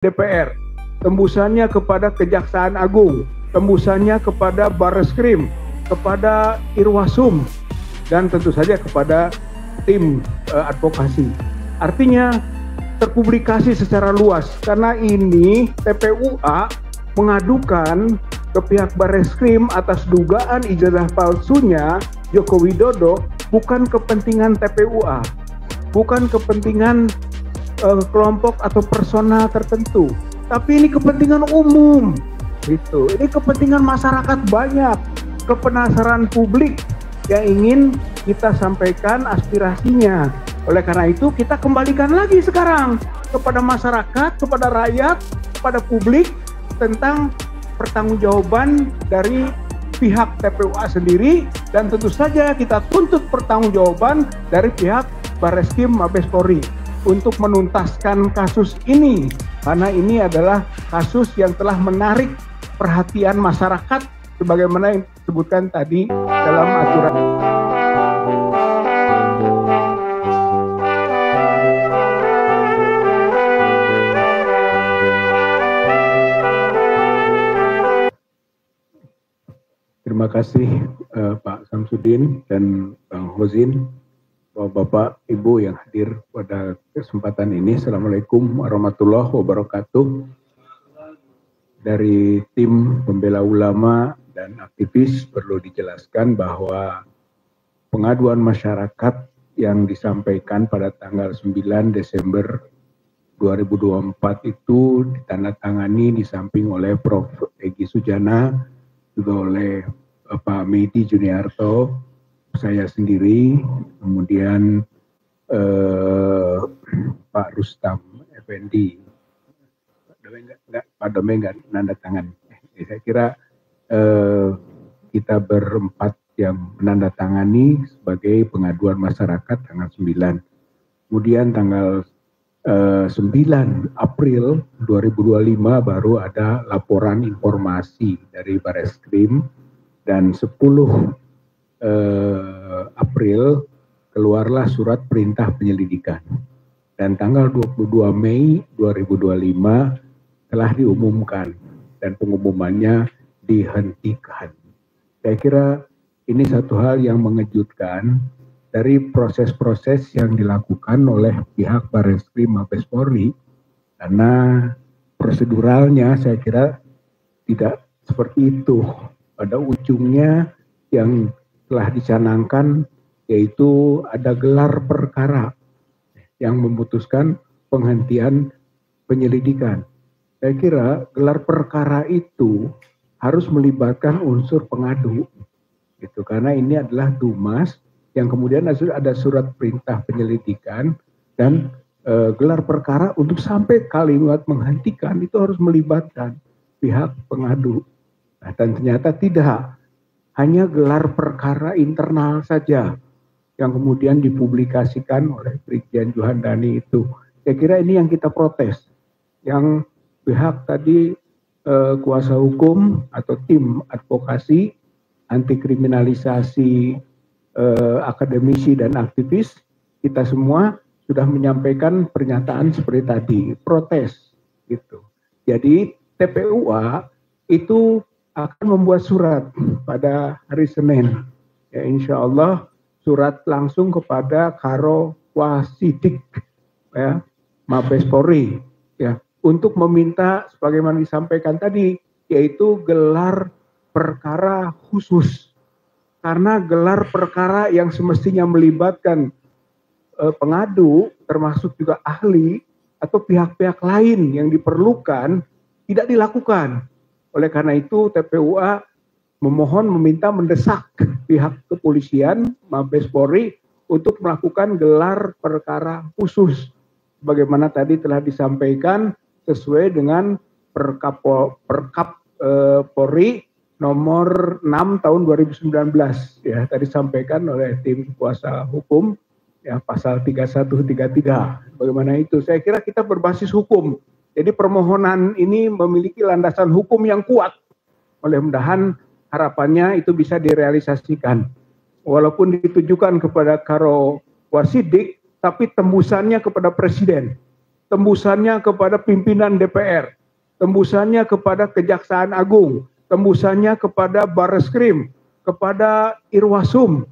DPR, tembusannya kepada Kejaksaan Agung, tembusannya kepada Barreskrim, kepada Irwasum, dan tentu saja kepada tim advokasi. Artinya terpublikasi secara luas karena ini TPUA mengadukan ke pihak Barreskrim atas dugaan ijazah palsunya Joko Widodo, bukan kepentingan TPUA, bukan kepentingan kelompok atau personal tertentu, tapi ini kepentingan umum. Gitu. Ini kepentingan masyarakat banyak, kepenasaran publik yang ingin kita sampaikan aspirasinya. Oleh karena itu kita kembalikan lagi sekarang kepada masyarakat, kepada rakyat, kepada publik tentang pertanggungjawaban dari pihak TPUA sendiri, dan tentu saja kita tuntut pertanggungjawaban dari pihak Barreskrim Mabes Polri untuk menuntaskan kasus ini, karena ini adalah kasus yang telah menarik perhatian masyarakat sebagaimana yang disebutkan tadi dalam aturan. Terima kasih Pak Samsudin dan Bang Hozin, Bapak Ibu yang hadir pada kesempatan ini. Assalamualaikum warahmatullahi wabarakatuh. Dari tim pembela ulama dan aktivis perlu dijelaskan bahwa pengaduan masyarakat yang disampaikan pada tanggal 9 Desember 2024 itu ditandatangani di samping oleh Prof. Egy Sujana, juga oleh Pak Medi Juniarto, saya sendiri, kemudian Pak Rustam Effendi. Pak Dome enggak nanda tangan. Saya kira kita berempat yang menandatangani sebagai pengaduan masyarakat tanggal 9. Kemudian tanggal 9 April 2025 baru ada laporan informasi dari Barreskrim, dan 10 April keluarlah surat perintah penyelidikan, dan tanggal 22 Mei 2025 telah diumumkan dan pengumumannya dihentikan. Saya kira ini satu hal yang mengejutkan dari proses-proses yang dilakukan oleh pihak Barreskrim Mabes Polri, karena proseduralnya saya kira tidak seperti itu. Pada ujungnya yang telah dicanangkan yaitu ada gelar perkara yang memutuskan penghentian penyelidikan. Saya kira gelar perkara itu harus melibatkan unsur pengadu, gitu, karena ini adalah Dumas yang kemudian ada surat perintah penyelidikan, dan gelar perkara untuk sampai kalimat menghentikan itu harus melibatkan pihak pengadu. Nah, dan ternyata tidak, hanya gelar perkara internal saja yang kemudian dipublikasikan oleh Brigjen Juhandani itu. Saya kira ini yang kita protes, yang pihak tadi kuasa hukum atau tim advokasi anti kriminalisasi akademisi dan aktivis, kita semua sudah menyampaikan pernyataan seperti tadi, protes gitu. Jadi TPUA itu akan membuat surat pada hari Senin, ya insya Allah surat langsung kepada Karo Wasidik, ya Mabes Polri, ya untuk meminta sebagaimana disampaikan tadi, yaitu gelar perkara khusus. Karena gelar perkara yang semestinya melibatkan pengadu, termasuk juga ahli atau pihak-pihak lain yang diperlukan, tidak dilakukan. Oleh karena itu TPUA memohon, meminta, mendesak pihak kepolisian, Mabes Polri untuk melakukan gelar perkara khusus. Bagaimana tadi telah disampaikan sesuai dengan Perkap Polri nomor 6 tahun 2019, ya tadi disampaikan oleh tim kuasa hukum, ya pasal 3133. Bagaimana itu? Saya kira kita berbasis hukum. Jadi permohonan ini memiliki landasan hukum yang kuat. Mudah-mudahan harapannya itu bisa direalisasikan. Walaupun ditujukan kepada Karo Wasidik, tapi tembusannya kepada Presiden. tembusannya kepada pimpinan DPR, tembusannya kepada Kejaksaan Agung, tembusannya kepada Barreskrim, kepada Irwasum,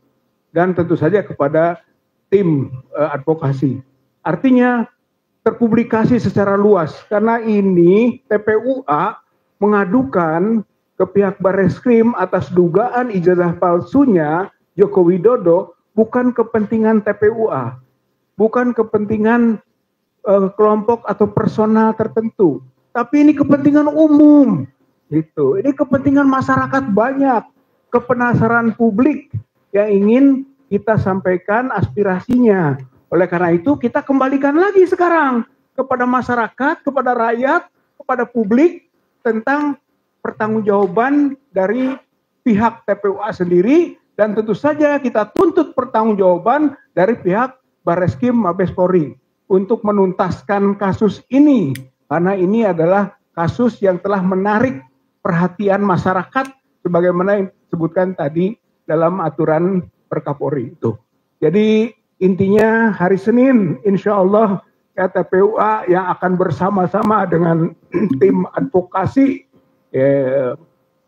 dan tentu saja kepada tim advokasi. Artinya terpublikasi secara luas, karena ini TPUA mengadukan ke pihak Barreskrim atas dugaan ijazah palsunya Joko Widodo, bukan kepentingan TPUA, bukan kepentingan kelompok atau personal tertentu, tapi ini kepentingan umum, gitu. Ini kepentingan masyarakat banyak, kepenasaran publik yang ingin kita sampaikan aspirasinya. Oleh karena itu kita kembalikan lagi sekarang kepada masyarakat, kepada rakyat, kepada publik tentang pertanggungjawaban dari pihak TPUA sendiri, dan tentu saja kita tuntut pertanggungjawaban dari pihak Barreskrim Mabes Polri untuk menuntaskan kasus ini, karena ini adalah kasus yang telah menarik perhatian masyarakat sebagaimana yang disebutkan tadi dalam aturan Perkapolri itu. Jadi intinya hari Senin insya Allah TPUA yang akan bersama-sama dengan tim advokasi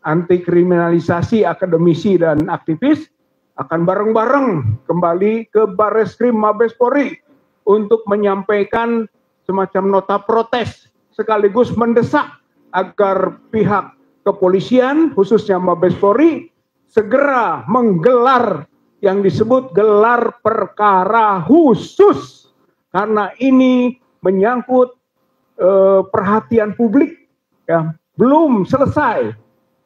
anti kriminalisasi akademisi dan aktivis akan bareng-bareng kembali ke Barreskrim Mabes Polri untuk menyampaikan semacam nota protes sekaligus mendesak agar pihak kepolisian khususnya Mabes Polri segera menggelar yang disebut gelar perkara khusus, karena ini menyangkut perhatian publik, ya. Belum selesai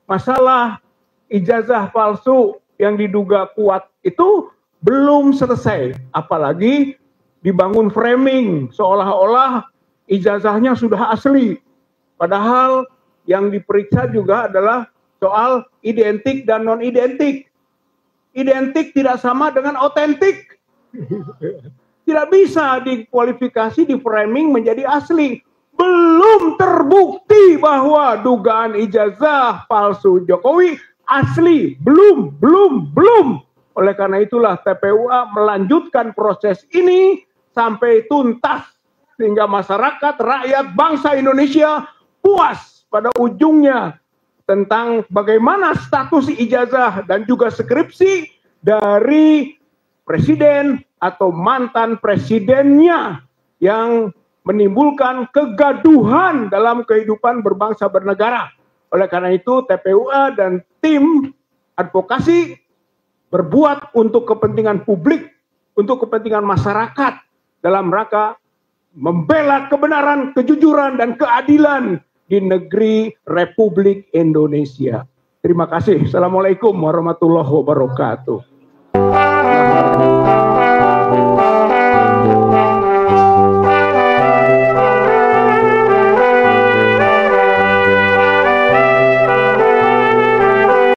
masalah ijazah palsu yang diduga kuat itu belum selesai, apalagi dibangun framing seolah-olah ijazahnya sudah asli, padahal yang diperiksa juga adalah soal identik dan non identik. Identik tidak sama dengan otentik, tidak bisa dikualifikasi, di framing menjadi asli. Belum terbukti bahwa dugaan ijazah palsu Jokowi asli, belum. Oleh karena itulah TPUA melanjutkan proses ini sampai tuntas sehingga masyarakat, rakyat, bangsa Indonesia puas pada ujungnya tentang bagaimana status ijazah dan juga skripsi dari presiden atau mantan presidennya yang menimbulkan kegaduhan dalam kehidupan berbangsa bernegara. Oleh karena itu TPUA dan tim advokasi berbuat untuk kepentingan publik, untuk kepentingan masyarakat dalam rangka membela kebenaran, kejujuran, dan keadilan di negeri Republik Indonesia. Terima kasih. Assalamualaikum warahmatullahi wabarakatuh.